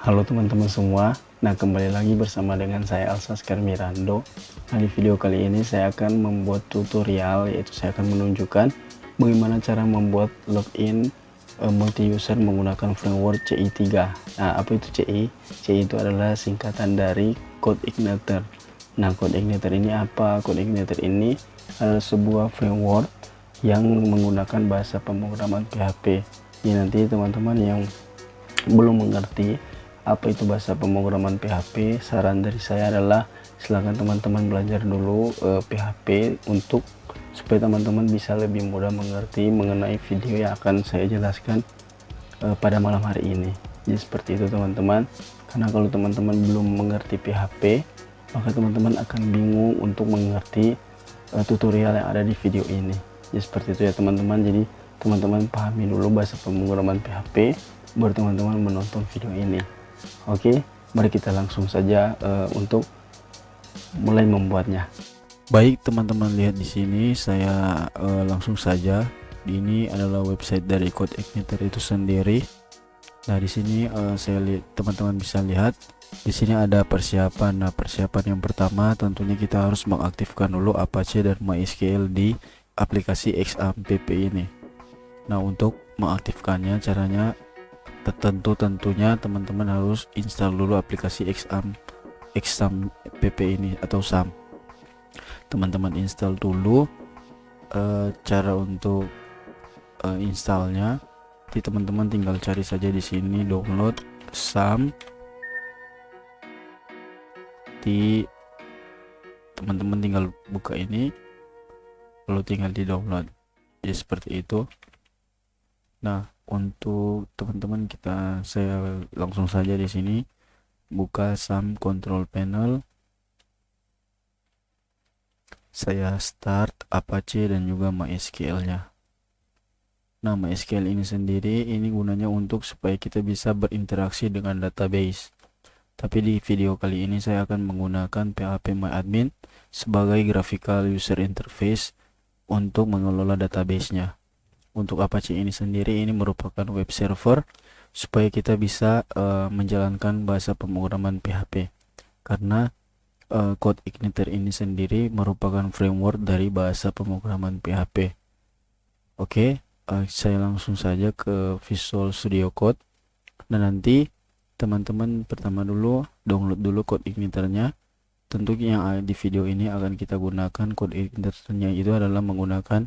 Halo teman-teman semua, nah kembali lagi bersama dengan saya Alsaskar Mirando. Nah di video kali ini saya akan membuat tutorial, yaitu saya akan menunjukkan bagaimana cara membuat login multi-user menggunakan framework CI3. Nah apa itu CI? CI itu adalah singkatan dari Code Igniter. Nah Code Igniter ini apa? Code Igniter ini adalah sebuah framework yang menggunakan bahasa pemrograman PHP. Ini nanti teman-teman yang belum mengerti apa itu bahasa pemrograman PHP, saran dari saya adalah silakan teman-teman belajar dulu PHP untuk supaya teman-teman bisa lebih mudah mengerti mengenai video yang akan saya jelaskan pada malam hari ini. Jadi seperti itu teman-teman, karena kalau teman-teman belum mengerti PHP maka teman-teman akan bingung untuk mengerti tutorial yang ada di video ini. Jadi seperti itu ya teman-teman. Jadi teman-teman pahami dulu bahasa pemrograman PHP baru teman-teman menonton video ini. Oke, mari kita langsung saja untuk mulai membuatnya. Baik teman-teman, lihat di sini saya langsung saja. Ini adalah website dari Code Igniter itu sendiri. Nah di sini saya lihat teman-teman bisa lihat di sini ada persiapan. Nah persiapan yang pertama tentunya kita harus mengaktifkan dulu Apache dan MySQL di aplikasi XAMPP ini. Nah untuk mengaktifkannya caranya tentunya teman-teman harus install dulu aplikasi XAMPP ini atau SAM. Teman-teman install dulu. Cara untuk installnya di teman-teman tinggal cari saja di sini download SAM, di teman-teman tinggal buka ini lalu tinggal di download. Jadi seperti itu. Nah untuk teman-teman saya langsung saja di sini buka SAM control panel, saya start Apache dan juga MySQL nya. Nah MySQL ini sendiri ini gunanya untuk supaya kita bisa berinteraksi dengan database, tapi di video kali ini saya akan menggunakan PHPMyAdmin sebagai graphical user interface untuk mengelola database-nya. Untuk Apache ini sendiri ini merupakan web server supaya kita bisa menjalankan bahasa pemrograman PHP, karena Code Igniter ini sendiri merupakan framework dari bahasa pemrograman PHP. Oke, saya langsung saja ke Visual Studio Code. Nah nanti teman-teman pertama dulu download dulu Code Igniter-nya. Tentu yang di video ini akan kita gunakan Code Igniter-nya itu adalah menggunakan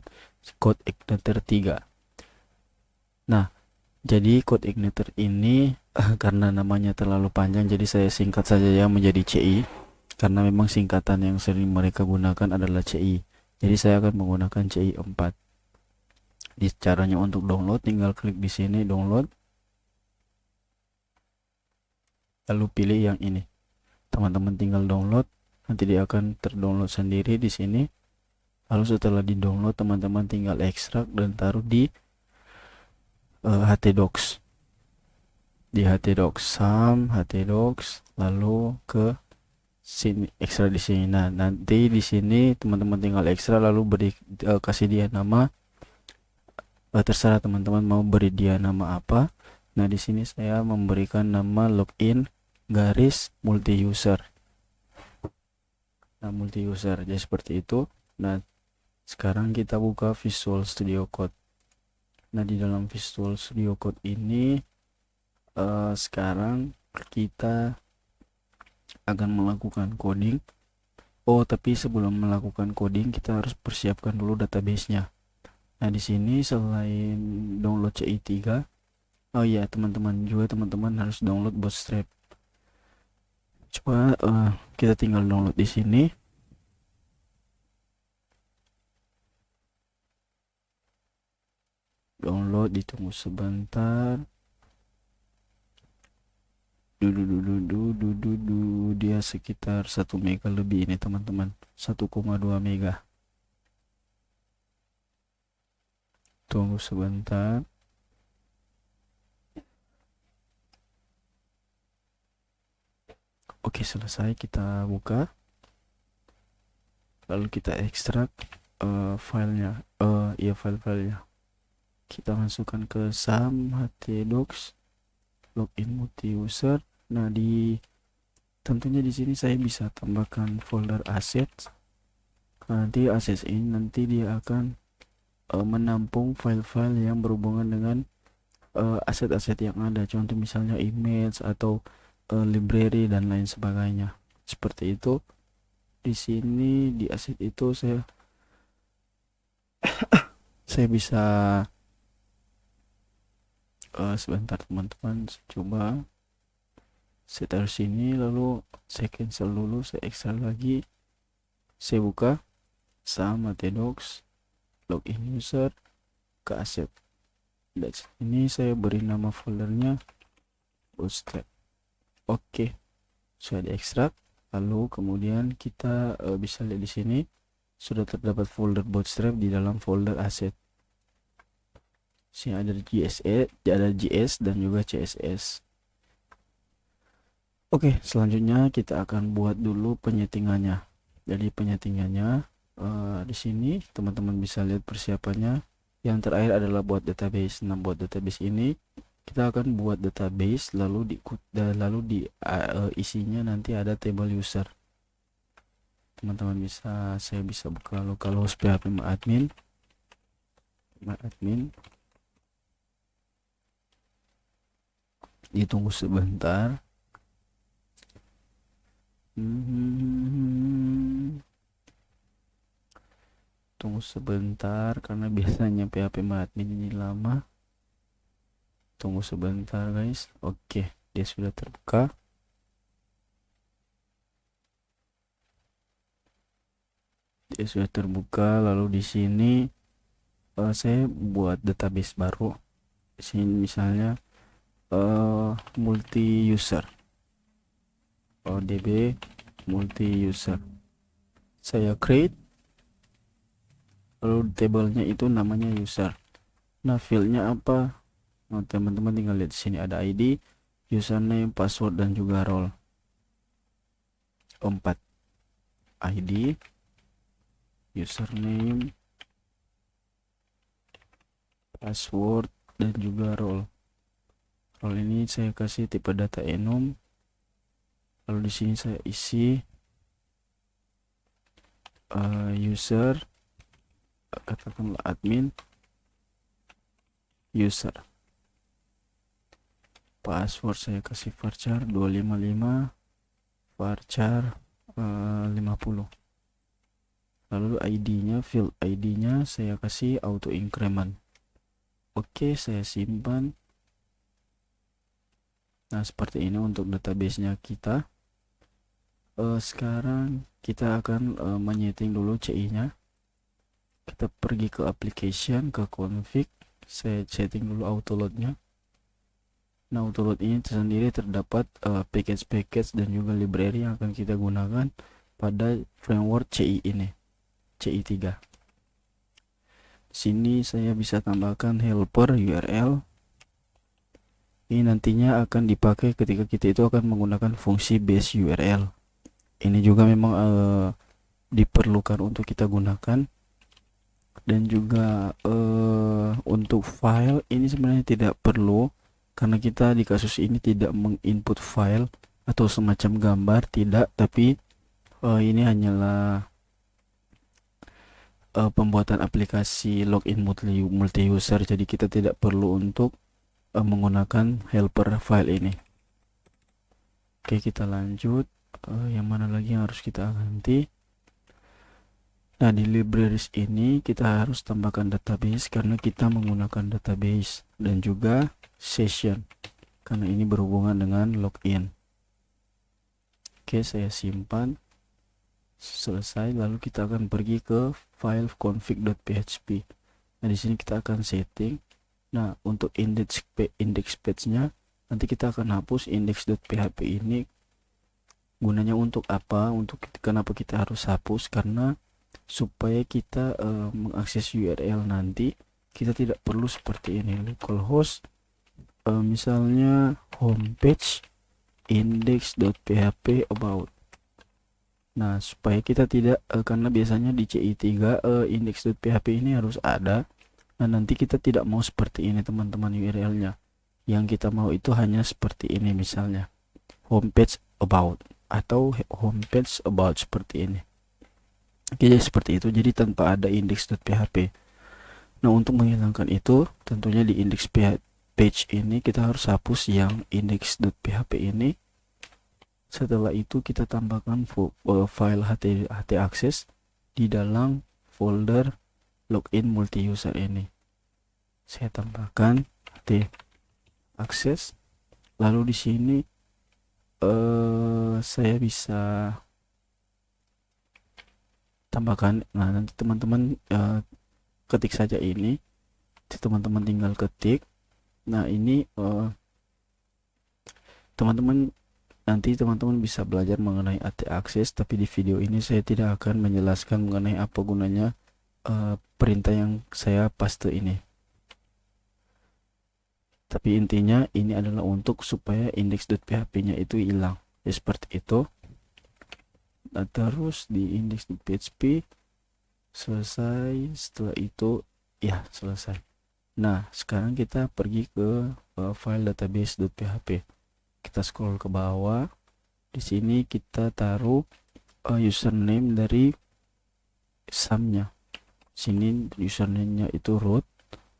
Code Igniter 3. Nah jadi Code Igniter ini karena namanya terlalu panjang jadi saya singkat saja ya menjadi CI, karena memang singkatan yang sering mereka gunakan adalah CI. Jadi saya akan menggunakan CI 4. Di caranya untuk download tinggal klik di sini download, lalu pilih yang ini. Teman-teman tinggal download, nanti dia akan terdownload sendiri di sini. Lalu setelah di download teman-teman tinggal ekstrak dan taruh di htdocs. Di htdocs SAM htdocs, lalu ke sini ekstra di sini. Nah nanti di sini teman-teman tinggal ekstra lalu kasih dia nama. Terserah teman-teman mau beri dia nama apa. Nah di sini saya memberikan nama login garis multi user. Nah multi user jadi seperti itu. Nah sekarang kita buka Visual Studio Code. Nah di dalam Visual Studio Code ini sekarang kita akan melakukan coding. Oh tapi sebelum melakukan coding kita harus persiapkan dulu database-nya. Nah di sini selain download CI3, oh iya teman-teman harus download Bootstrap. Coba kita tinggal download di sini. Download, ditunggu sebentar. Dia sekitar 1 mega lebih ini teman-teman, 1,2 mega. Tunggu sebentar. Oke selesai, kita buka lalu kita ekstrak filenya, file-filenya kita masukkan ke SAM htdocs login multi user. Nah, tentunya di sini saya bisa tambahkan folder assets. Nanti assets ini nanti dia akan menampung file-file yang berhubungan dengan aset-aset yang ada, contoh misalnya image atau library dan lain sebagainya. Seperti itu. Di sini di aset itu saya bisa sebentar teman-teman, coba saya taruh sini, lalu saya cancel dulu, saya ekstrak lagi, saya buka sama tdocs login user ke aset. Dan ini saya beri nama foldernya bootstrap. Oke, sudah diekstrak. Lalu kemudian kita bisa lihat di sini sudah terdapat folder bootstrap di dalam folder aset. Sini ada JS dan juga CSS. Oke, selanjutnya kita akan buat dulu penyetingannya. Jadi penyetingannya di sini teman-teman bisa lihat persiapannya. Yang terakhir adalah buat database. Nah, buat database ini kita akan buat database, lalu di isinya nanti ada table user. Teman-teman saya bisa buka localhost php admin. Ditunggu sebentar. Tunggu sebentar karena biasanya php admin ini lama. Tunggu sebentar guys. Oke, dia sudah terbuka. Lalu di sini saya buat database baru. Di sini misalnya multi user, odb multi user. Saya create, lalu tabelnya itu namanya user. Nah, fieldnya apa? Nah, teman-teman tinggal lihat di sini ada ID, username, password dan juga role. 4 ID, username, password dan juga role. Role ini saya kasih tipe data enum. Lalu di sini saya isi user, katakanlah admin user. Password saya kasih varchar 255, varchar 50. Lalu ID-nya, field ID-nya saya kasih auto increment. Oke, saya simpan. Nah, seperti ini untuk database-nya kita. Sekarang kita akan menyeting dulu CI-nya. Kita pergi ke application, ke config. Saya setting dulu autoload-nya. Nah, autoload ini sendiri terdapat package-package dan juga library yang akan kita gunakan pada framework CI ini, CI3. Sini saya bisa tambahkan helper URL. Ini nantinya akan dipakai ketika kita itu akan menggunakan fungsi base URL. Ini juga memang diperlukan untuk kita gunakan. Dan juga untuk file ini sebenarnya tidak perlu, karena kita di kasus ini tidak menginput file atau semacam gambar, tidak, tapi ini hanyalah pembuatan aplikasi login multi user, jadi kita tidak perlu untuk menggunakan helper file ini. Oke, kita lanjut. Yang mana lagi yang harus kita ganti? Nah, di libraries ini kita harus tambahkan database karena kita menggunakan database, dan juga session karena ini berhubungan dengan login. Oke, saya simpan. Selesai, lalu kita akan pergi ke file config.php. Nah, di sini kita akan setting. Nah, untuk index page-nya nanti kita akan hapus index.php ini. Gunanya untuk apa? Kenapa kita harus hapus? Karena supaya kita mengakses URL nanti kita tidak perlu seperti ini, localhost misalnya homepage index.php about. Nah, supaya kita tidak karena biasanya di CI3 index.php ini harus ada. Nah, nanti kita tidak mau seperti ini teman-teman URL-nya. Yang kita mau itu hanya seperti ini, misalnya homepage about atau homepage about seperti ini. Oke, jadi seperti itu, jadi tanpa ada index.php. Nah, untuk menghilangkan itu tentunya di index page ini kita harus hapus yang index.php ini. Setelah itu kita tambahkan file htaccess di dalam folder login multi user ini. Saya tambahkan htaccess, lalu di sini saya bisa tambahkan. Nah, nanti teman-teman ketik saja ini, teman-teman tinggal ketik. Nah, ini nanti teman-teman bisa belajar mengenai htaccess, tapi di video ini saya tidak akan menjelaskan mengenai apa gunanya perintah yang saya paste ini. Tapi intinya ini adalah untuk supaya index.php nya itu hilang, ya, seperti itu. Nah, terus di index.php selesai. Setelah itu ya selesai. Nah, sekarang kita pergi ke file database.php. Kita scroll ke bawah. Di sini kita taruh username dari SAM-nya. Sini username-nya itu root,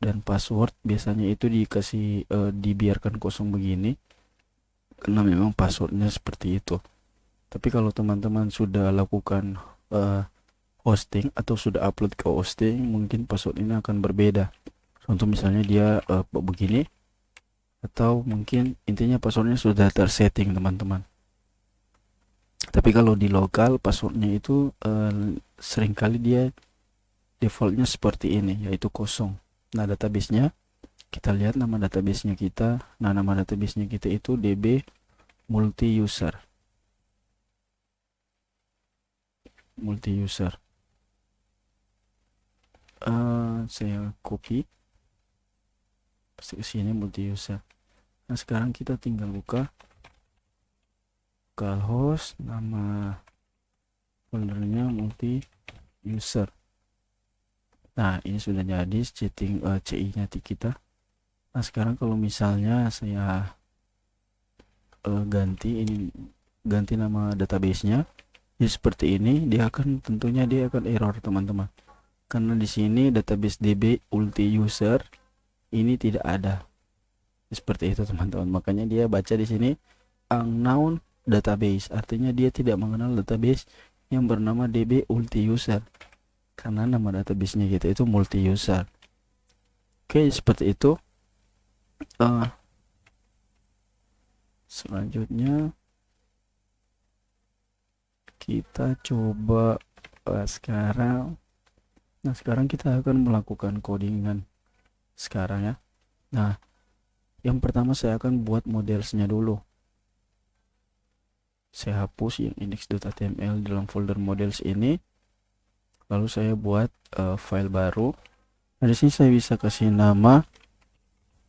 dan password biasanya itu dikasih dibiarkan kosong begini karena memang passwordnya seperti itu. Tapi kalau teman-teman sudah lakukan hosting atau sudah upload ke hosting, mungkin password ini akan berbeda. Contoh misalnya dia begini, atau mungkin intinya passwordnya sudah tersetting teman-teman. Tapi kalau di lokal passwordnya itu seringkali dia defaultnya seperti ini, yaitu kosong. Nah, databasenya kita lihat nama databasenya kita. Nah, nama databasenya kita itu db multi user. Saya copy pasti ke sini, multi user. Nah, sekarang kita tinggal buka localhost, nama foldernya multi user. Nah, ini sudah jadi setting CI-nya kita. Nah, sekarang kalau misalnya saya ganti nama databasenya, ya seperti ini, tentunya dia akan error teman-teman, karena di sini database db multi user ini tidak ada. Seperti itu teman-teman. Makanya dia baca di sini unknown database, artinya dia tidak mengenal database yang bernama db multi user, karena nama databasenya kita itu multi user. Oke, seperti itu. Selanjutnya kita coba sekarang. Nah, sekarang kita akan melakukan codingan sekarang ya. Nah, yang pertama saya akan buat modelsnya dulu. Saya hapus yang index.html dalam folder models ini, lalu saya buat file baru. Nah, di sini saya bisa kasih nama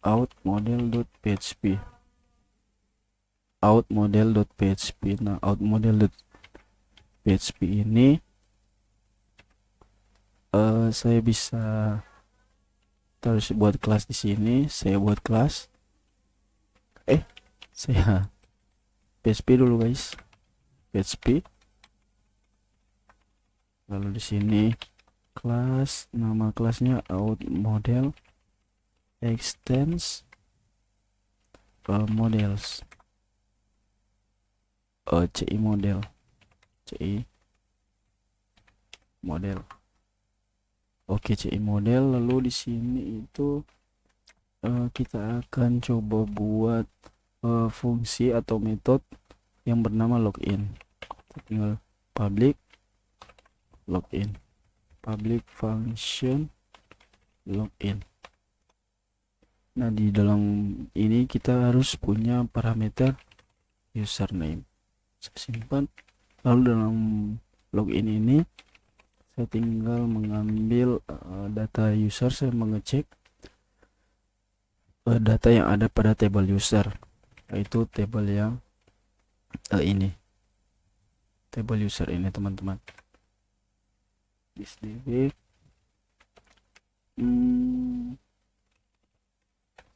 outModel.php. Nah, outModel.php ini saya bisa terus buat kelas di sini. Saya buat kelas. Saya PHP dulu guys. PHP. Lalu di sini kelas, nama kelasnya outModel extends models. CI model. Oke, CI model. Lalu di sini itu kita akan coba buat fungsi atau metode yang bernama login. Tinggal public login, public function login. Nah, di dalam ini kita harus punya parameter username. Saya simpan. Lalu dalam login ini saya tinggal mengambil data user. Saya mengecek data yang ada pada table user, yaitu table yang ini, table user ini teman-teman. Db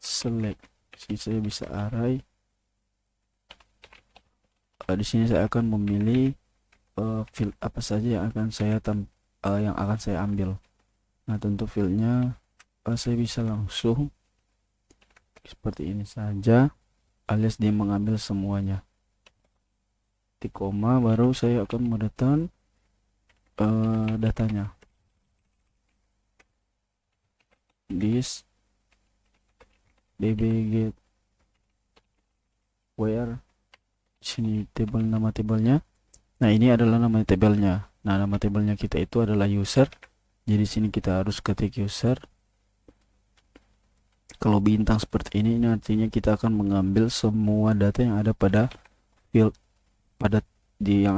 select. Saya bisa array di sini saya akan memilih field apa saja yang akan saya ambil. Nah, tentu fieldnya saya bisa langsung seperti ini saja, alias dia mengambil semuanya. Di koma baru saya akan menekan datanya. This db get where, sini table, nama tabelnya. Nah, ini adalah nama tabelnya. Nah, nama tabelnya kita itu adalah user. Jadi sini kita harus ketik user. Kalau bintang seperti ini artinya kita akan mengambil semua data yang ada pada field yang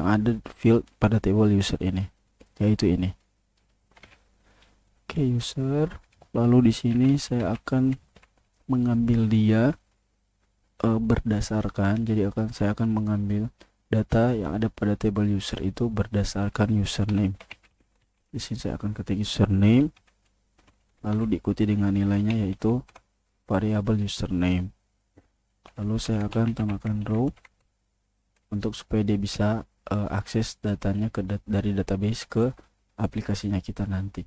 ada field pada table user ini, yaitu ini. Oke, user. Lalu di sini saya akan mengambil dia berdasarkan, jadi saya akan mengambil data yang ada pada table user itu berdasarkan username. Di sini saya akan ketik username, lalu diikuti dengan nilainya yaitu variabel username. Lalu saya akan tambahkan row untuk supaya dia bisa akses datanya dari database ke aplikasinya kita nanti.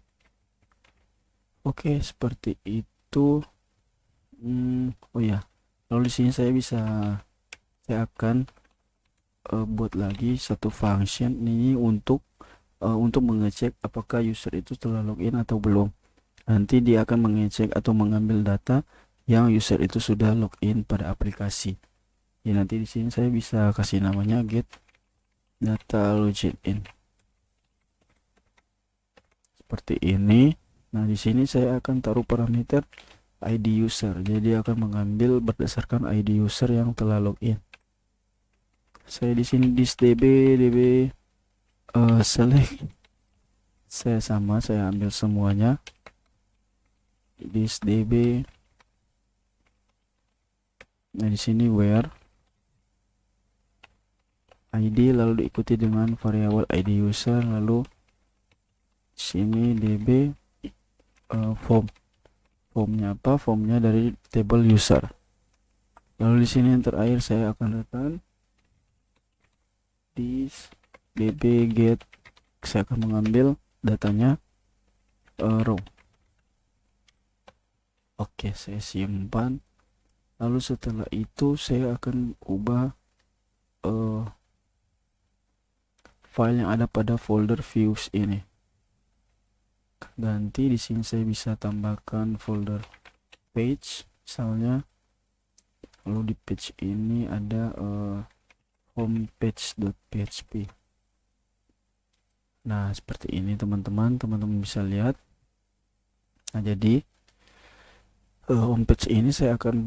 Oke, seperti itu. Oh ya, lalu di sini saya akan buat lagi satu function ini untuk mengecek apakah user itu telah login atau belum. Nanti dia akan mengecek atau mengambil data yang user itu sudah login pada aplikasi. Ya, nanti di sini saya bisa kasih namanya get data login seperti ini. Nah, di sini saya akan taruh parameter ID user, jadi akan mengambil berdasarkan ID user yang telah login. Saya di sini db select, saya ambil semuanya. db. Nah, di sini where ID, lalu diikuti dengan variabel ID user, lalu sini db formnya apa? Formnya dari table user. Lalu di sini yang terakhir saya akan tekan this db get, saya akan mengambil datanya row. Oke, saya simpan. Lalu setelah itu saya akan ubah file yang ada pada folder views ini. Ganti di sini saya bisa tambahkan folder page misalnya. Lalu di page ini ada homepage.php. Nah, seperti ini teman-teman bisa lihat. Nah, jadi homepage ini saya akan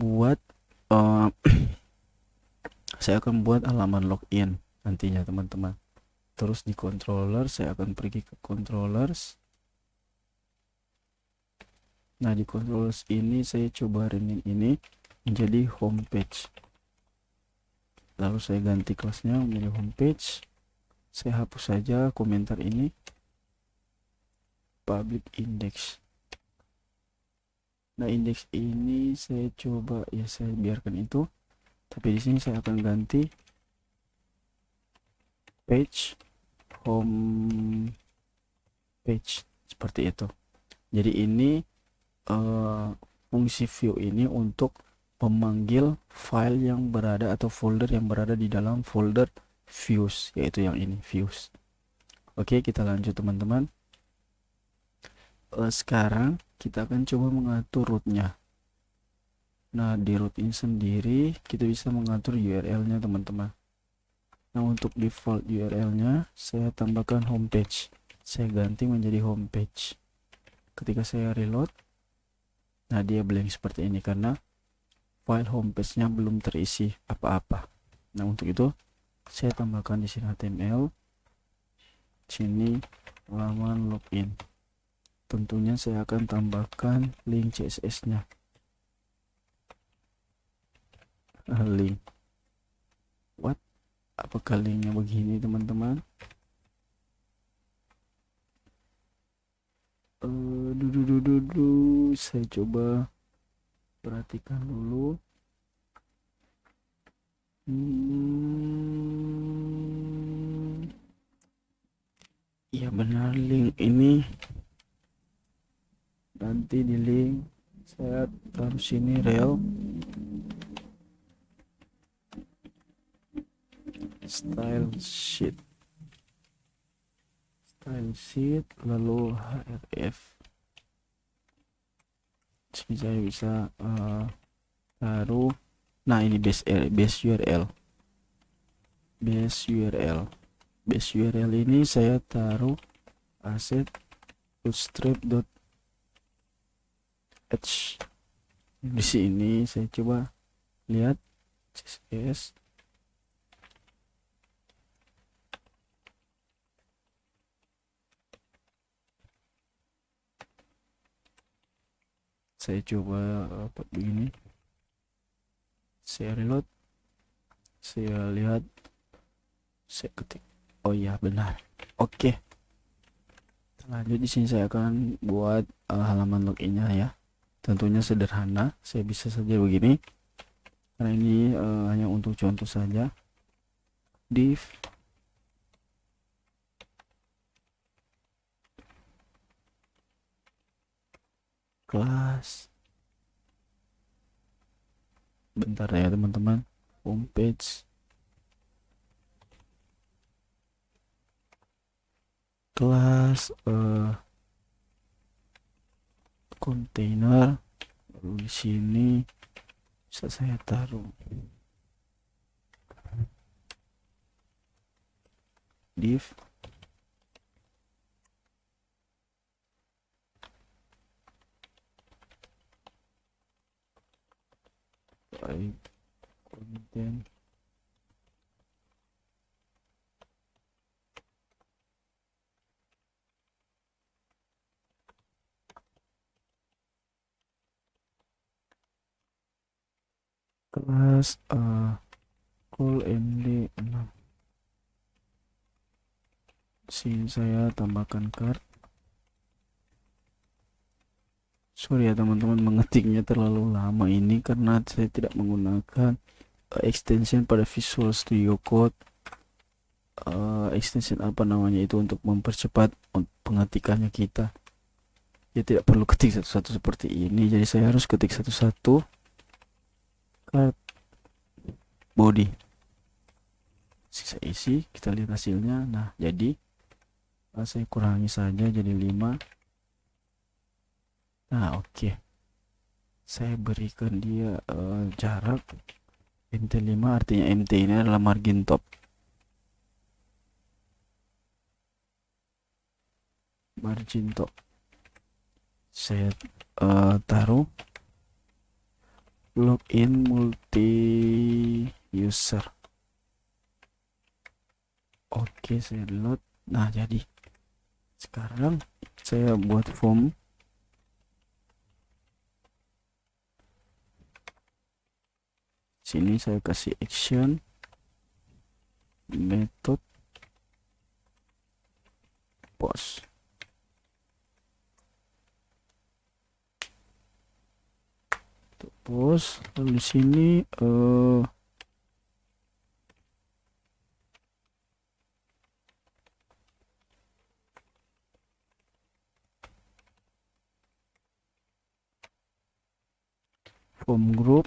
buat halaman login nantinya teman-teman. Terus di controller saya akan pergi ke controllers. Nah, di controllers ini saya coba rename ini menjadi homepage. Lalu saya ganti kelasnya menjadi homepage. Saya hapus saja komentar ini, public index. Nah, index ini saya coba ya, saya biarkan itu, tapi di sini saya akan ganti page home page seperti itu. Jadi ini fungsi view ini untuk memanggil file yang berada atau folder yang berada di dalam folder views, yaitu yang ini views. Oke, kita lanjut teman-teman. Sekarang kita akan coba mengatur rootnya. Nah, di root ini sendiri kita bisa mengatur URL-nya teman-teman. Nah, untuk default URL-nya saya tambahkan homepage. Saya ganti menjadi homepage. Ketika saya reload, nah dia blank seperti ini karena file homepage-nya belum terisi apa-apa. Nah, untuk itu saya tambahkan di sini HTML, sini halaman login. Tentunya saya akan tambahkan link CSS-nya. Link. What? Apakah linknya begini teman-teman? Saya coba perhatikan dulu. Iya benar, link ini nanti di link saya taruh sini rel style sheet lalu href. Sini saya bisa taruh, nah ini base URL ini saya taruh aset bootstrap.h. Di sini saya coba lihat CSS. Saya coba begini, saya reload, saya lihat, saya ketik, oh iya benar. Oke, lanjut. Di sini saya akan buat halaman loginnya ya. Tentunya sederhana, saya bisa saja begini karena ini hanya untuk contoh saja. Div kelas, bentar ya teman-teman, homepage kelas container, lalu di sini bisa saya taruh div content kelas call md 6. Sini saya tambahkan card. Sorry ya teman-teman, mengetiknya terlalu lama ini karena saya tidak menggunakan extension pada Visual Studio Code. Extension apa namanya itu untuk mempercepat pengetikannya kita. Ya tidak perlu ketik satu-satu seperti ini, jadi saya harus ketik satu-satu. Card body, sisa isi, kita lihat hasilnya. Nah jadi saya kurangi saja jadi 5. Nah oke, saya berikan dia jarak mt5, artinya mt ini adalah margin top. Saya taruh login multi user. Oke, saya load. Nah jadi sekarang saya buat form. Sini saya kasih action, method, post. Post, lalu di sini form group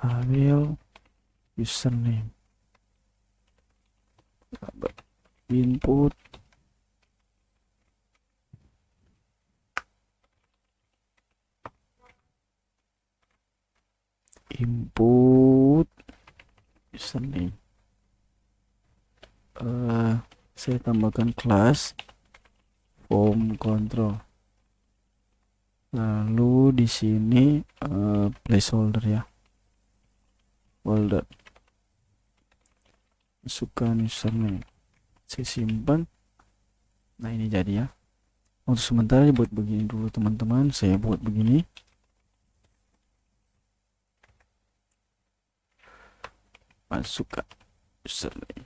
label username, input username. Saya tambahkan kelas form control, lalu di sini placeholder ya, folder, masukkan username, saya simpan. Nah ini jadi ya. Untuk sementara buat begini dulu teman-teman, saya buat begini. Masukkan username.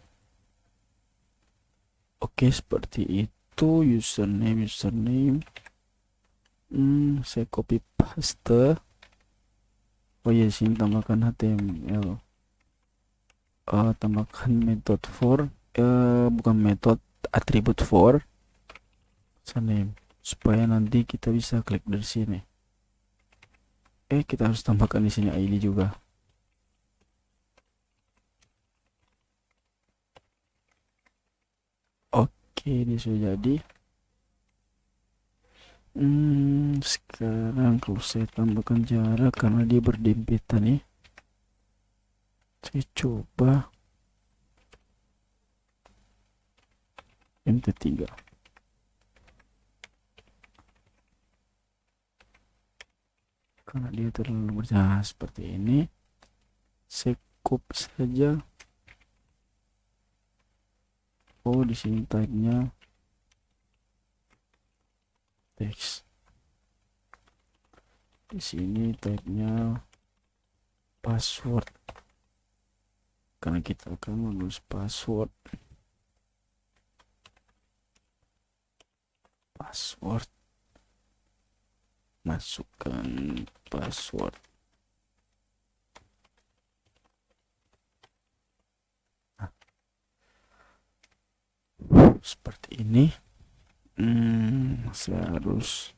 Oke, seperti itu username. Saya copy paste. Oh ya, sini tambahkan HTML. Tambahkan method for, bukan metode, atribut for. username, supaya nanti kita bisa klik dari sini. Kita harus tambahkan di sini ID juga. Oke, ini sudah jadi. Sekarang kalau saya tambahkan jarak karena dia berdempetan nih, saya coba MT3. Karena dia terlalu berjaya seperti ini, saya copy saja. Oh, di sini type-nya teks. Di sini type-nya password. Karena kita akan menulis password. Masukkan password. Nah, seperti ini. Saya harus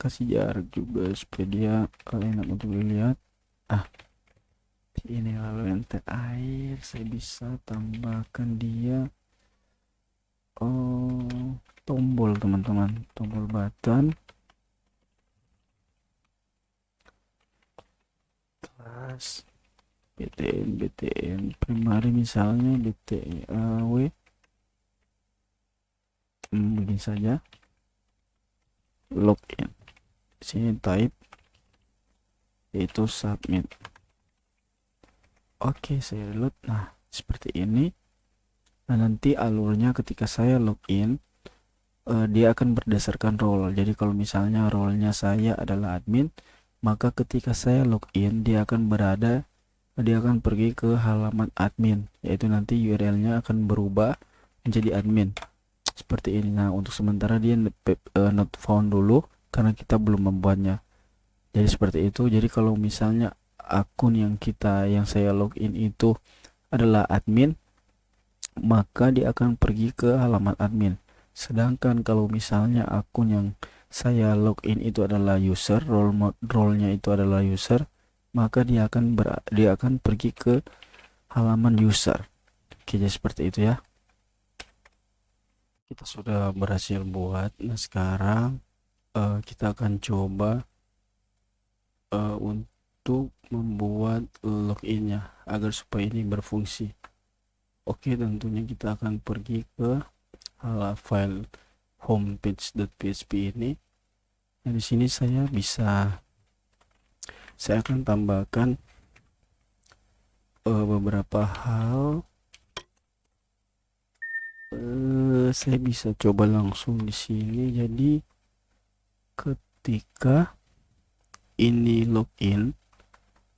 kasih jarak juga supaya dia enak untuk dilihat. Ini lalu yang terakhir saya bisa tambahkan dia tombol, teman-teman, tombol button, kelas btn primary, misalnya btaw, begini saja. Login, di sini type yaitu submit. Oke, saya reload. Nah, seperti ini. Nah, nanti alurnya ketika saya login, dia akan berdasarkan role. Jadi kalau misalnya role-nya saya adalah admin, maka ketika saya login dia akan pergi ke halaman admin, yaitu nanti URL-nya akan berubah menjadi admin seperti ini. Nah, untuk sementara dia not found dulu karena kita belum membuatnya. Jadi seperti itu. Jadi kalau misalnya akun yang saya login itu adalah admin, maka dia akan pergi ke halaman admin. Sedangkan kalau misalnya akun yang saya login itu adalah user, role-nya itu adalah user, maka dia akan pergi ke halaman user. Oke, jadi seperti itu ya. Kita sudah berhasil buat. Nah, sekarang kita akan coba untuk membuat loginnya agar supaya ini berfungsi. Oke, tentunya kita akan pergi ke file homepage.php ini. Nah, di sini saya akan tambahkan beberapa hal. Saya bisa coba langsung di sini. Jadi ketika ini login,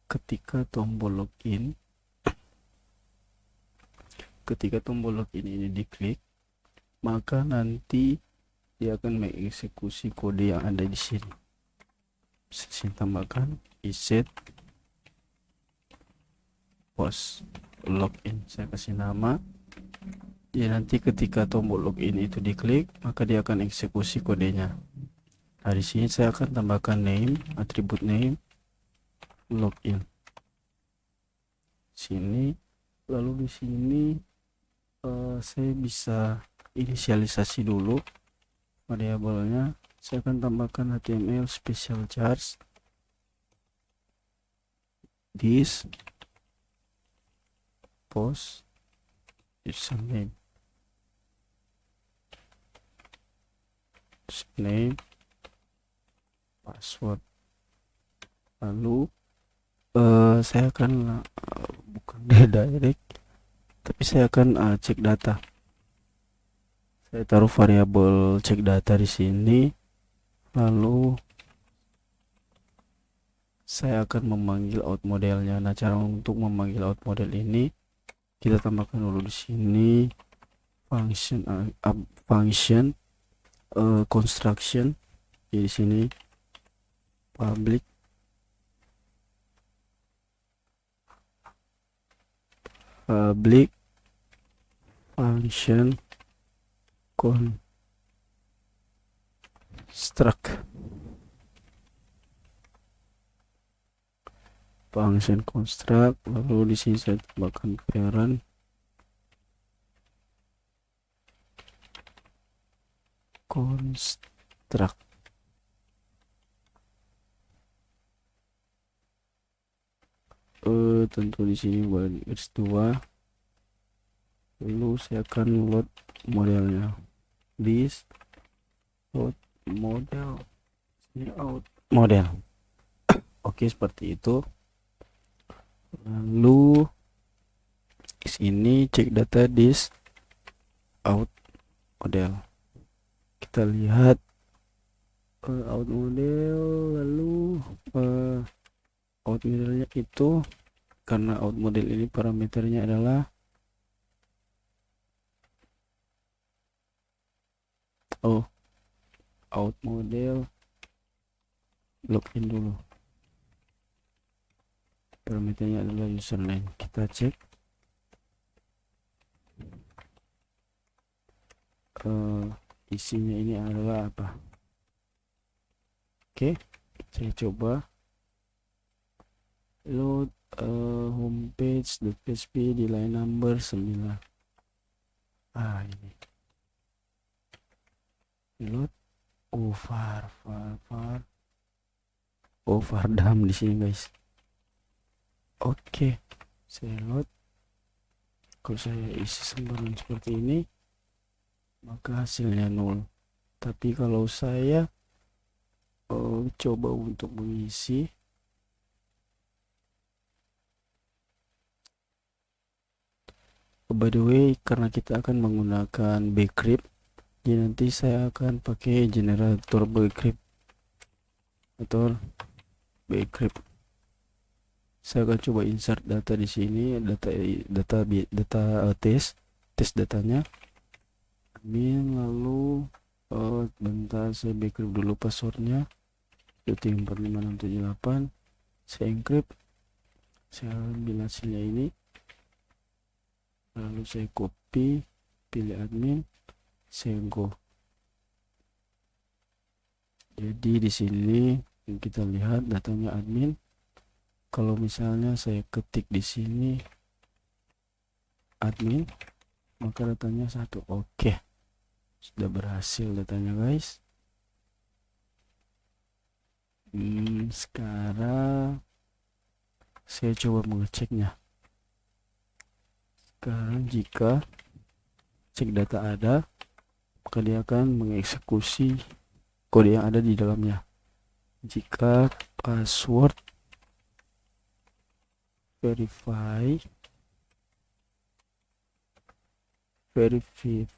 ketika tombol login ini diklik, maka nanti dia akan mengeksekusi kode yang ada di sini. Saya tambahkan reset post login, saya kasih nama. Jadi nanti ketika tombol login itu diklik, maka dia akan eksekusi kodenya. Nah, di sini saya akan tambahkan name, atribut name, login. Sini, lalu di sini saya bisa inisialisasi dulu variabelnya. Saya akan tambahkan HTML special charge this post username, password. Lalu saya akan bukan direct, tapi saya akan cek data. Saya taruh variabel cek data di sini. Lalu saya akan memanggil out modelnya. Nah, cara untuk memanggil out model ini kita tambahkan dulu di sini function construction. Di sini public function construct lalu di sini saya tambahkan parent construct. Tentu di sini boleh garis 2. Lalu saya akan load modelnya, this load model, ini out model. Oke, seperti itu. Lalu di sini cek data this out model. Kita lihat out model, lalu out modelnya itu, karena out model ini parameternya adalah out model login dulu, parameternya adalah username. Kita cek isinya ini adalah apa. Oke, saya coba load homepage.php di line number 9. Ini load overdam di sini guys. Oke, saya load. Kalau saya isi sembarangan seperti ini, maka hasilnya 0. Tapi kalau saya coba untuk mengisi, by the way, karena kita akan menggunakan bcrypt, jadi nanti saya akan pakai generator bcrypt atau bcrypt. Saya akan coba insert data di sini, data tes datanya admin. Lalu bentar, saya backup dulu passwordnya, itu 45678. Saya encrypt, saya ambil hasilnya ini, lalu saya copy, pilih admin, saya go. Jadi di sini kita lihat datanya admin. Kalau misalnya saya ketik di sini admin, maka datanya 1. Oke, sudah berhasil datanya guys. Sekarang saya coba mengeceknya. Sekarang jika cek data ada, maka dia akan mengeksekusi kode yang ada di dalamnya. Jika password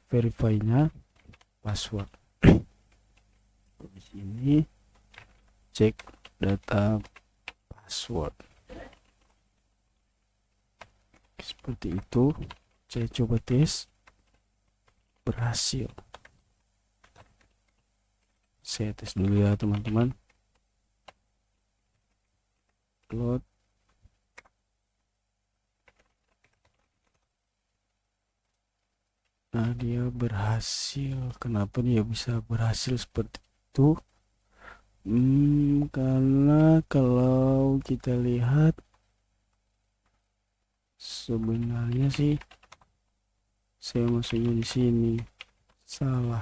verify-nya password. Di sini cek data password. Seperti itu. Saya coba tes, berhasil. Saya tes dulu ya teman-teman. Load. Nah, dia berhasil. Kenapa dia bisa berhasil seperti itu? Karena kalau kita lihat, sebenarnya sih saya masuknya di sini salah.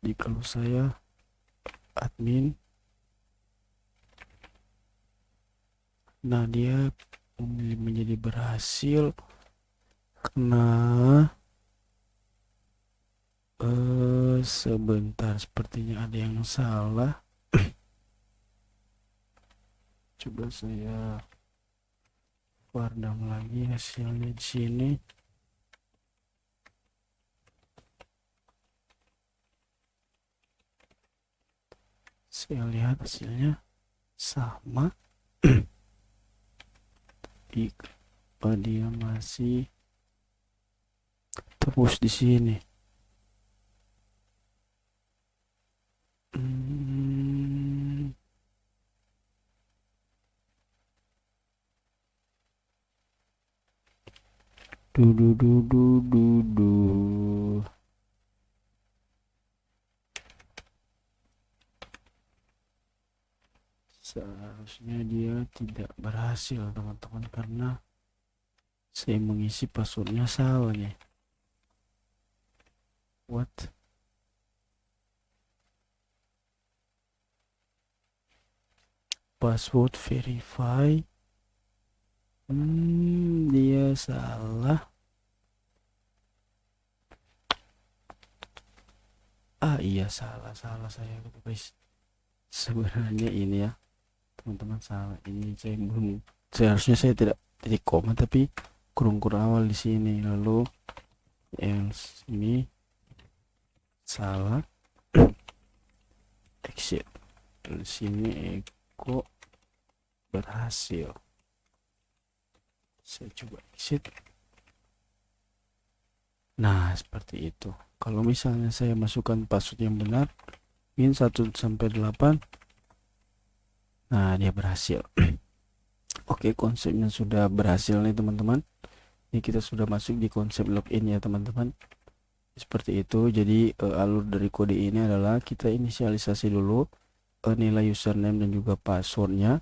Jadi kalau saya admin, nah dia menjadi berhasil karena sebentar, sepertinya ada yang salah. Coba saya pardam lagi hasilnya di sini. Saya lihat hasilnya sama. Dia masih terus di sini. du. Seharusnya dia tidak berhasil teman-teman, karena saya mengisi passwordnya salah nih. What? Password verify. Dia salah. Iya, salah saya guys. Sebenarnya ini ya teman-teman, salah ini. Saya belum, seharusnya saya tidak titik koma tapi kurung-kurung awal di sini, lalu else ini salah. Exit di sini, Eko berhasil. Saya coba exit. Nah, seperti itu. Kalau misalnya saya masukkan password yang benar, min 1 sampai 8, nah dia berhasil. Oke, konsepnya sudah berhasil nih teman-teman. Ini kita sudah masuk di konsep login ya teman-teman. Seperti itu. Jadi alur dari kode ini adalah kita inisialisasi dulu nilai username dan juga passwordnya.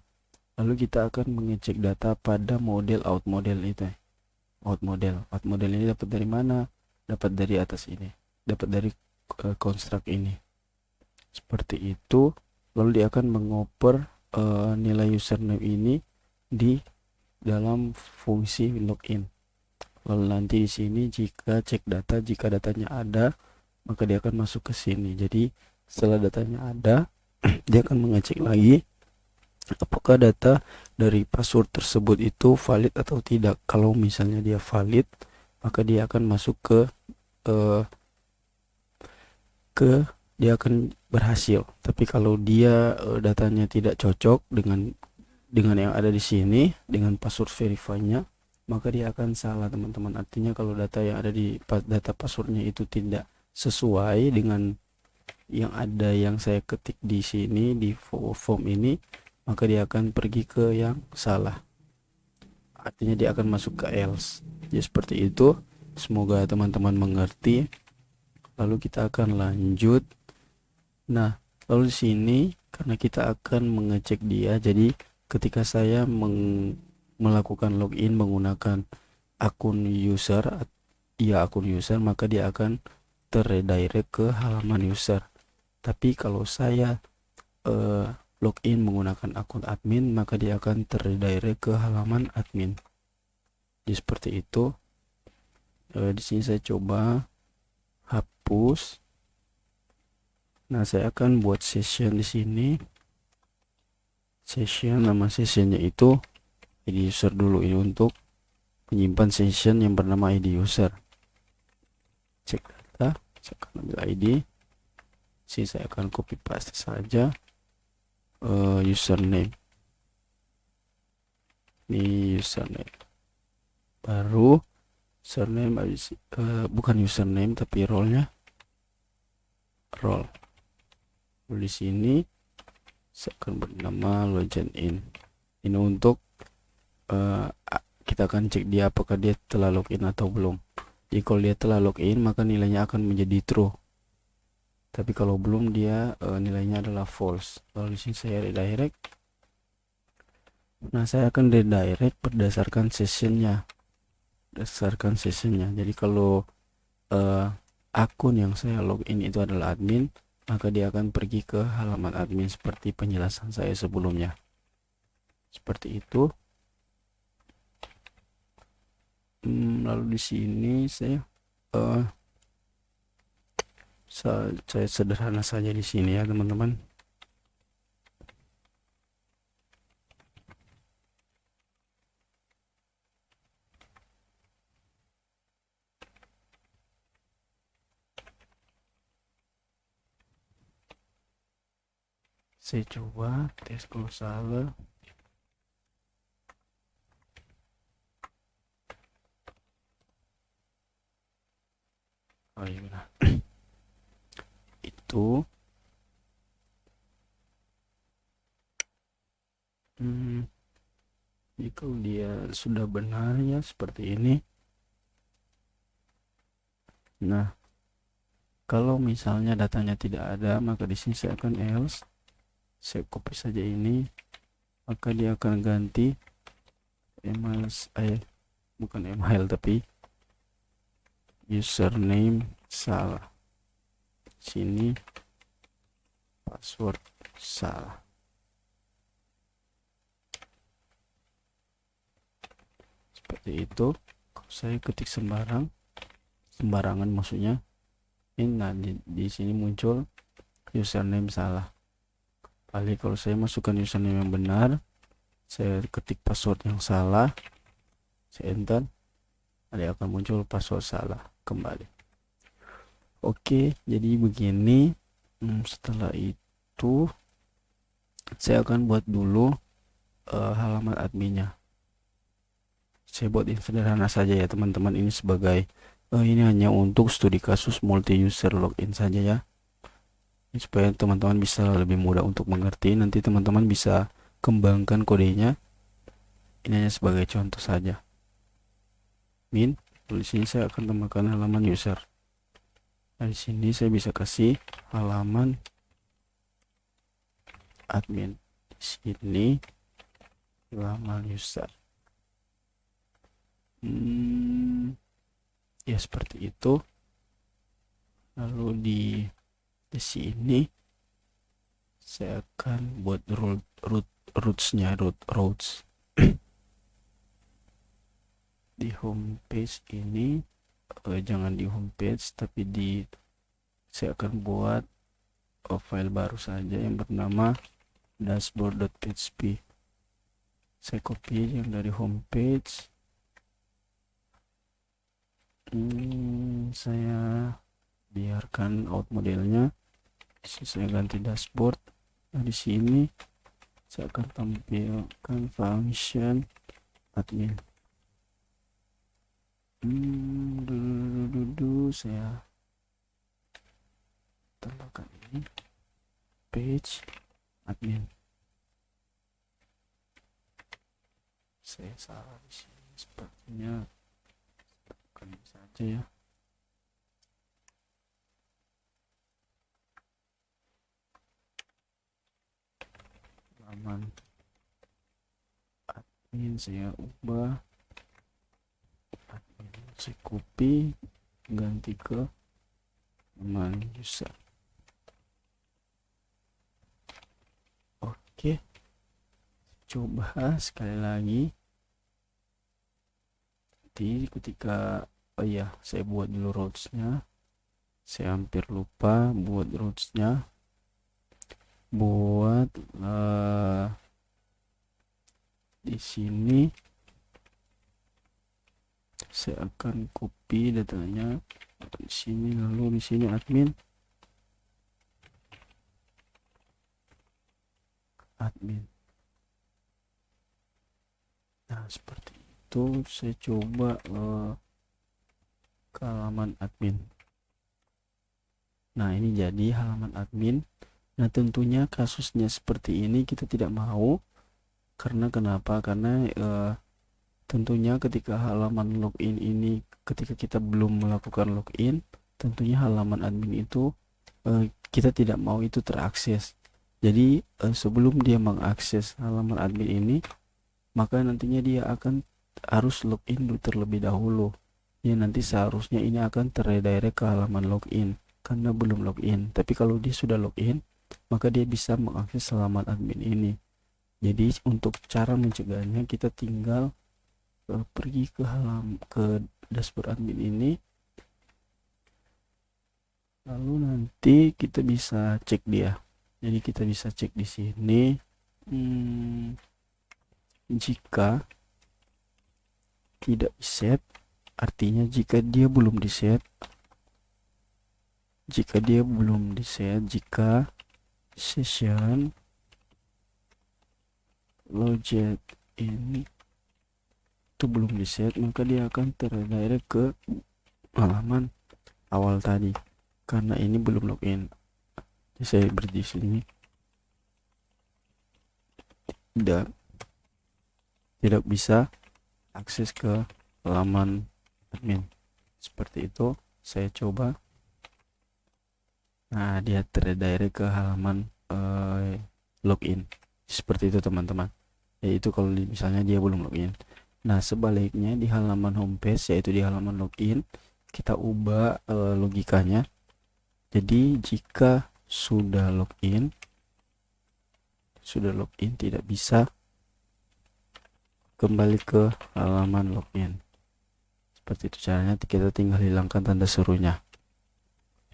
Lalu kita akan mengecek data pada model out model itu. Out model ini dapat dari mana? Dapat dari atas ini, dapat dari construct ini. Seperti itu. Lalu dia akan mengoper nilai username ini di dalam fungsi login. Lalu nanti di sini jika cek data, jika datanya ada, maka dia akan masuk ke sini. Jadi setelah datanya ada, dia akan mengecek lagi apakah data dari password tersebut itu valid atau tidak. Kalau misalnya dia valid, maka dia akan masuk dia akan berhasil. Tapi kalau dia datanya tidak cocok dengan yang ada di sini, dengan password verify-nya, maka dia akan salah teman-teman. Artinya kalau data yang ada di data passwordnya itu tidak sesuai dengan yang ada yang saya ketik di sini di form ini, maka dia akan pergi ke yang salah. Artinya dia akan masuk ke else. Jadi seperti itu. Semoga teman-teman mengerti. Lalu kita akan lanjut. Nah, lalu di sini karena kita akan mengecek dia, jadi ketika saya melakukan login menggunakan akun user, maka dia akan terredirect ke halaman user. Tapi kalau saya login menggunakan akun admin, maka dia akan terredirect ke halaman admin. Jadi seperti itu. Di sini saya coba hapus. Nah, saya akan buat session di sini. Session, nama sessionnya itu ID user dulu. Ini untuk menyimpan session yang bernama ID user. Cek data, saya akan ambil ID. Sini saya akan copy paste saja username. Ini username. Baru username, bukan username tapi role-nya role. Di sini saya akan bernama login in. Ini untuk kita akan cek dia apakah dia telah login atau belum. Jadi kalau dia telah login, maka nilainya akan menjadi true. Tapi kalau belum, dia nilainya adalah false. Lalu di sini saya redirect. Nah, saya akan redirect berdasarkan sessionnya. Jadi kalau akun yang saya login itu adalah admin, maka dia akan pergi ke halaman admin seperti penjelasan saya sebelumnya. Seperti itu. Lalu di sini saya sederhana saja di sini ya teman-teman. Saya coba tes kalau salah. Oh iya benar. Itu jika dia sudah benar ya seperti ini, Nah, kalau misalnya datanya tidak ada, maka di sini saya akan else, saya copy saja ini, maka dia akan ganti email, bukan email tapi username salah, sini password salah. Seperti itu. Kalau saya ketik sembarangan maksudnya ini, nah di sini muncul username salah. Paling kalau saya masukkan username yang benar, saya ketik password yang salah, saya enter, dia akan muncul password salah kembali. Oke, jadi begini. Setelah itu saya akan buat dulu halaman adminnya. Saya buat yang sederhana saja ya teman-teman, ini sebagai ini hanya untuk studi kasus multi user login saja ya, supaya teman-teman bisa lebih mudah untuk mengerti. Nanti teman-teman bisa kembangkan kodenya, ini hanya sebagai contoh saja. Di sini saya akan tambahkan halaman user. Nah, di sini saya bisa kasih halaman admin, di sini halaman user. Ya seperti itu. Lalu di sini saya akan buat routes di homepage ini, jangan di homepage tapi saya akan buat file baru saja yang bernama dashboard.php. Saya copy yang dari homepage, saya biarkan out modelnya, saya ganti dashboard. Nah, di sini saya akan tampilkan function admin. Saya tambahkan ini page admin. Saya salah di sini sepertinya, bukan saja ya. Halaman admin saya ubah, admin saya copy, ganti ke halaman user. Oke, coba sekali lagi. Jadi ketika saya buat dulu routes-nya, saya hampir lupa buat routes-nya. Buat di sini saya akan copy datanya di sini, lalu di sini admin. Nah, seperti itu. Saya coba ke halaman admin. Nah, ini jadi halaman admin. Nah, tentunya kasusnya seperti ini kita tidak mau. Karena kenapa? Karena tentunya ketika halaman login ini, ketika kita belum melakukan login, tentunya halaman admin itu kita tidak mau itu terakses. Jadi sebelum dia mengakses halaman admin ini, maka nantinya dia akan harus login dulu terlebih dahulu. Ya, nanti seharusnya ini akan terredirect ke halaman login karena belum login. Tapi kalau dia sudah login, maka dia bisa mengakses halaman admin ini. Jadi untuk cara mencegahnya, kita tinggal pergi ke dashboard admin ini, lalu nanti kita bisa cek dia. Jadi kita bisa cek di sini, jika tidak di-set, artinya jika dia belum di-set, jika session login ini itu belum di-set, maka dia akan terredirect ke halaman awal tadi karena ini belum login. Jadi saya beri di sini tidak bisa akses ke halaman admin. Seperti itu. saya coba. Nah, dia terdirect ke halaman login. Seperti itu teman-teman. Yaitu kalau misalnya dia belum login. Nah, sebaliknya di halaman homepage, yaitu di halaman login, kita ubah logikanya. Jadi jika sudah login tidak bisa kembali ke halaman login. Seperti itu caranya, kita tinggal hilangkan tanda serunya.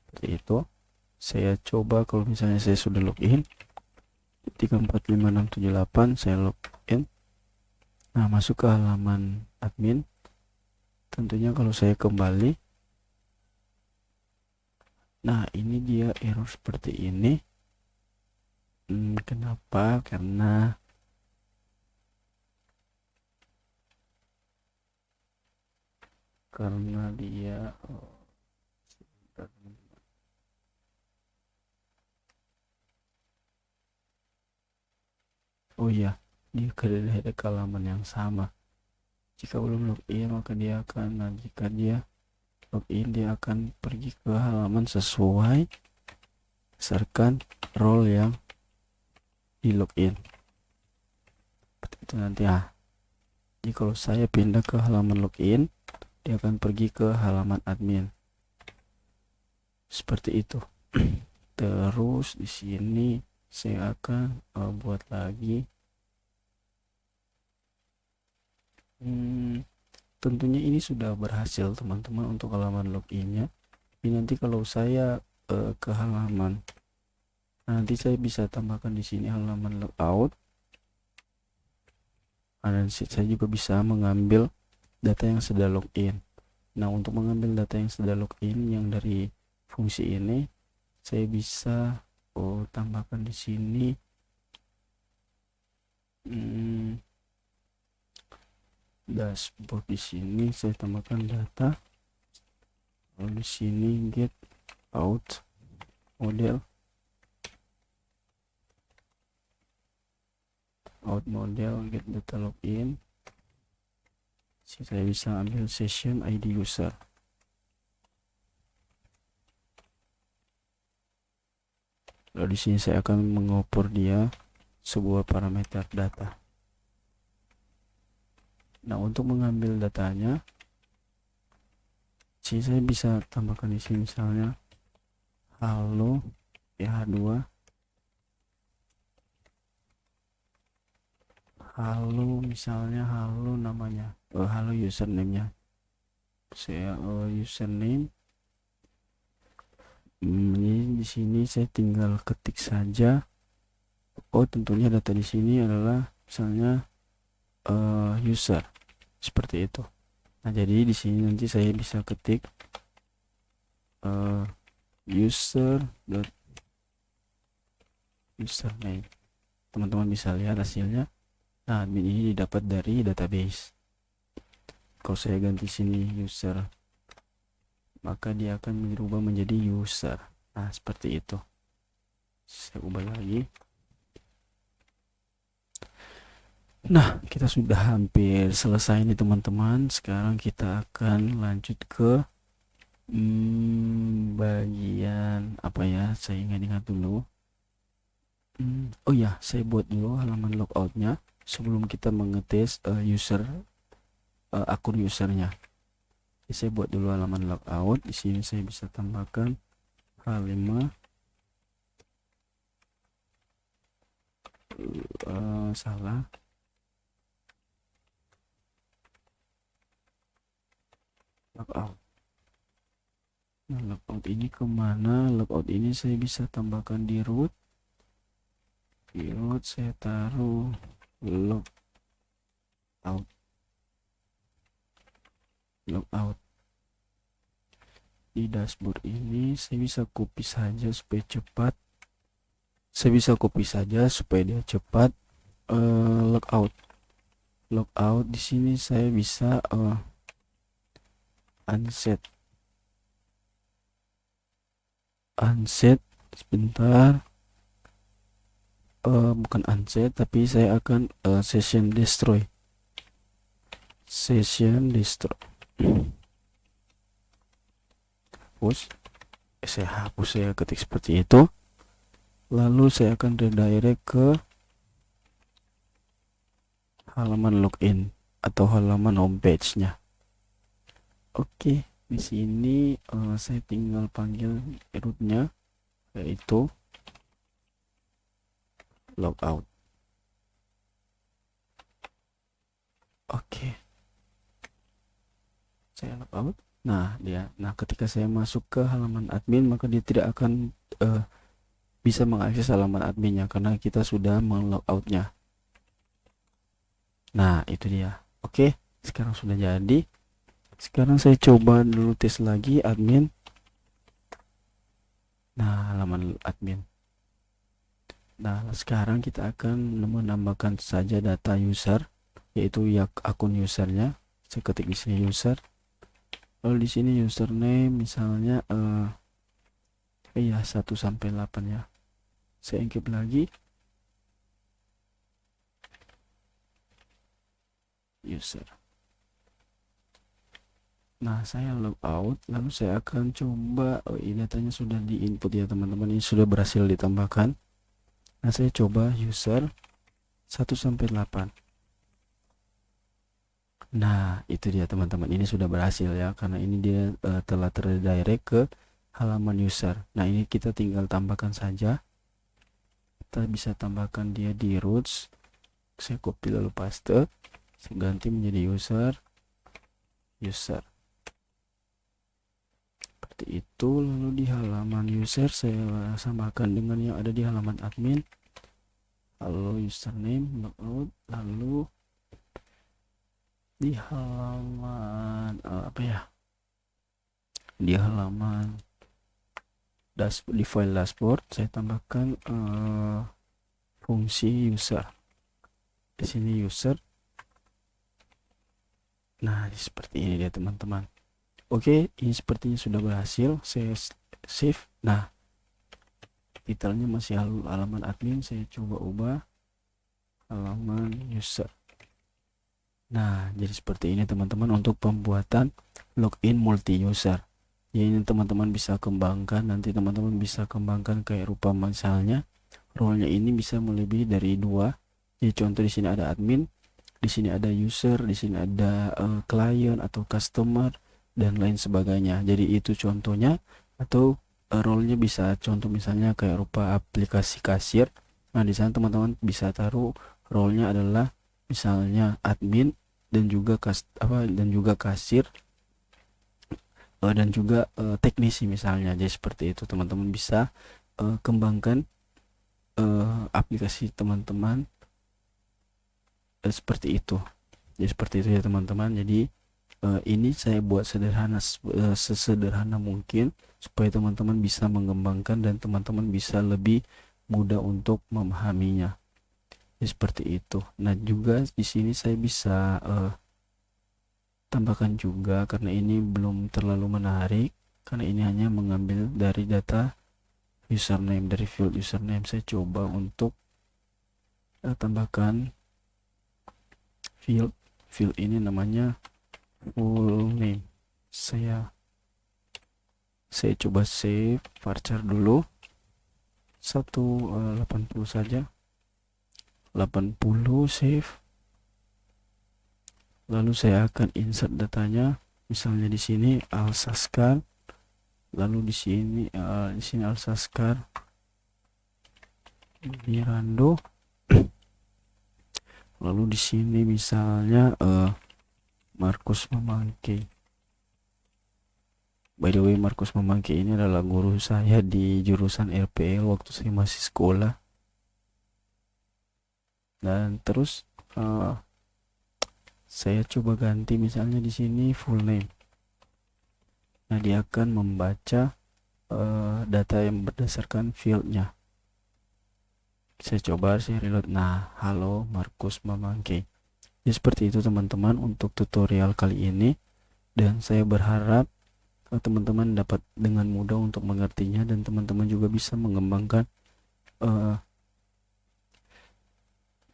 Seperti itu. Saya coba kalau misalnya saya sudah login 345678, saya login. Nah, masuk ke halaman admin. Tentunya kalau saya kembali, nah ini dia error seperti ini. Kenapa? Karena dia oh iya, dia ke halaman yang sama. Jika belum login maka dia akan, nah jika dia login dia akan pergi ke halaman sesuai berdasarkan role yang di login. Seperti itu nanti ya. Jadi kalau saya pindah ke halaman login, dia akan pergi ke halaman admin. Seperti itu. Terus di sini saya akan buat lagi. Tentunya ini sudah berhasil teman-teman untuk halaman loginnya. Ini nanti kalau saya ke halaman, nanti saya bisa tambahkan di sini halaman logout. Dan saya juga bisa mengambil data yang sudah login. Nah, untuk mengambil data yang sudah login yang dari fungsi ini, saya bisa tambahkan di sini dashboard. Di sini saya tambahkan data. Lalu di sini get out model, get data login. Saya bisa ambil session ID user. Lalu di sini saya akan mengoper dia sebuah parameter data. Nah, untuk mengambil datanya, saya bisa tambahkan di sini misalnya halo PH2, halo misalnya, halo namanya, halo username-nya. Saya username. Ini di sini saya tinggal ketik saja. Tentunya data di sini adalah misalnya user, seperti itu. Nah, jadi di sini nanti saya bisa ketik username. Teman-teman bisa lihat hasilnya. Nah, ini didapat dari database. Kalau saya ganti sini user, maka dia akan berubah menjadi user. Nah, seperti itu. Saya ubah lagi. Nah, kita sudah hampir selesai nih teman-teman. Sekarang kita akan lanjut ke bagian apa ya, saya ingat-ingat dulu. Oh ya, saya buat dulu halaman logoutnya sebelum kita mengetes akun usernya. Jadi saya buat dulu halaman logout. Di sini saya bisa tambahkan H5 salah. Logout. Nah, logout ini kemana? Logout ini saya bisa tambahkan di root. Di root saya taruh logout. Di dashboard ini saya bisa copy saja supaya cepat. Dia cepat. Logout di sini saya bisa unset sebentar. Bukan unset, tapi saya akan session destroy. saya ketik seperti itu, lalu saya akan redirect ke halaman login atau halaman homepage-nya. Oke, di sini saya tinggal panggil root-nya, yaitu logout. Oke, saya logout. Nah, ketika saya masuk ke halaman admin, maka dia tidak akan bisa mengakses halaman adminnya karena kita sudah meng-logoutnya. Nah, itu dia. Oke, sekarang sudah jadi. Sekarang saya coba dulu tes lagi admin. Nah, halaman admin. Nah, sekarang kita akan menambahkan saja data user, yaitu ya akun usernya. Saya ketik di sini user. Lalu di sini username misalnya 1 sampai 8 ya. Saya encrypt lagi. User. Nah, saya logout, lalu saya akan coba, ini datanya sudah di input ya teman-teman, ini sudah berhasil ditambahkan. Nah, saya coba user 1 sampai 8. Nah, itu dia teman-teman, ini sudah berhasil ya, karena ini dia telah terdirect ke halaman user. Nah, ini kita tinggal tambahkan saja. Kita bisa tambahkan dia di roots. Saya copy lalu paste, saya ganti menjadi user. Seperti itu. Lalu di halaman user saya samakan dengan yang ada di halaman admin. Lalu username logout, lalu di halaman di halaman di file dashboard saya tambahkan fungsi user. Di sini user. Nah, seperti ini dia teman-teman. Oke, ini sepertinya sudah berhasil. Saya save. Nah, titelnya masih halaman admin. Saya coba ubah halaman user. Nah, jadi seperti ini teman-teman untuk pembuatan login multi user. Ya, ini teman-teman bisa kembangkan. Nanti teman-teman bisa kembangkan kayak rupa misalnya role-nya ini bisa melebihi dari 2. Jadi contoh di sini ada admin, di sini ada user, di sini ada client atau customer dan lain sebagainya. Jadi itu contohnya, atau role-nya bisa contoh misalnya kayak rupa aplikasi kasir. Nah, di sana teman-teman bisa taruh role-nya adalah misalnya admin dan juga kasir dan juga teknisi misalnya. Jadi seperti itu teman-teman bisa kembangkan aplikasi teman-teman seperti itu. Jadi seperti itu ya teman-teman. Jadi ini saya buat sesederhana mungkin supaya teman-teman bisa mengembangkan dan teman-teman bisa lebih mudah untuk memahaminya. Jadi seperti itu. Nah, juga di sini saya bisa tambahkan juga, karena ini belum terlalu menarik, karena ini hanya mengambil dari data username, dari field username. Saya coba untuk tambahkan field ini namanya full name. Saya coba save varchar dulu 180 saja, 80 save. Lalu saya akan insert datanya, misalnya di sini Alsaskar, lalu di sini Alsaskar Mirando, lalu di sini misalnya Markus Mamangke. By the way, Markus Mamangke ini adalah guru saya di jurusan RPL waktu saya masih sekolah. Dan terus saya coba ganti misalnya di sini full name. Nah, dia akan membaca data yang berdasarkan fieldnya. Saya coba, saya reload. Nah, halo Markus Mamangke. Ya, seperti itu teman-teman untuk tutorial kali ini, dan saya berharap teman-teman dapat dengan mudah untuk mengertinya, dan teman-teman juga bisa mengembangkan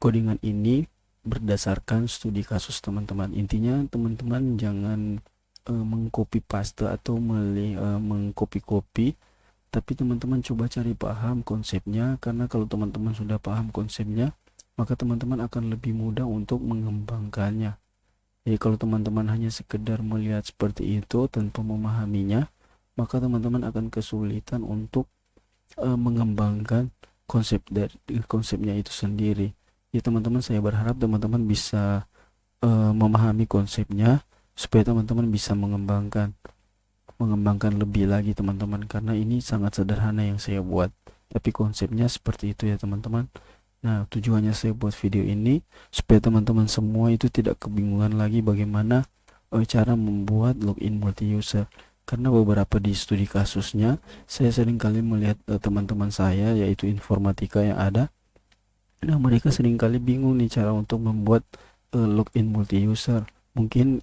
codingan ini berdasarkan studi kasus teman-teman. Intinya teman-teman jangan mengcopy paste atau mengcopy-copy, tapi teman-teman coba cari paham konsepnya, karena kalau teman-teman sudah paham konsepnya maka teman-teman akan lebih mudah untuk mengembangkannya. Jadi kalau teman-teman hanya sekedar melihat seperti itu tanpa memahaminya, maka teman-teman akan kesulitan untuk mengembangkan konsepnya itu sendiri. Ya teman-teman, saya berharap teman-teman bisa memahami konsepnya supaya teman-teman bisa mengembangkan lebih lagi teman-teman, karena ini sangat sederhana yang saya buat, tapi konsepnya seperti itu ya teman-teman. Nah, tujuannya saya buat video ini supaya teman-teman semua itu tidak kebingungan lagi bagaimana cara membuat login multi user, karena beberapa di studi kasusnya saya sering kali melihat teman-teman saya yaitu informatika yang ada. Nah, mereka sering kali bingung nih cara untuk membuat login multi user. Mungkin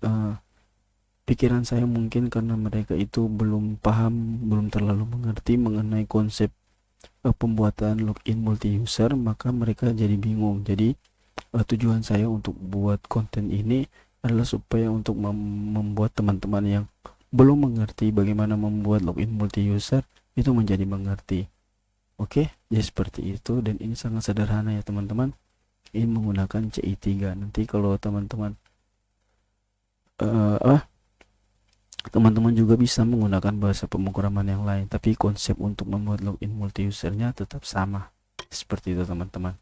pikiran saya mungkin karena mereka itu belum paham, belum terlalu mengerti mengenai konsep pembuatan login multi user, maka mereka jadi bingung. Jadi tujuan saya untuk buat konten ini adalah supaya untuk membuat teman-teman yang belum mengerti bagaimana membuat login multi user itu menjadi mengerti. Oke, jadi seperti itu, dan ini sangat sederhana ya teman-teman. Ini menggunakan CI3. Nanti kalau teman-teman teman-teman juga bisa menggunakan bahasa pemrograman yang lain, tapi konsep untuk membuat login multi usernya tetap sama seperti itu teman-teman.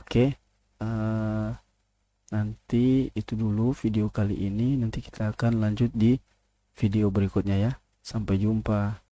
Oke, nanti itu dulu video kali ini, nanti kita akan lanjut di video berikutnya ya. Sampai jumpa.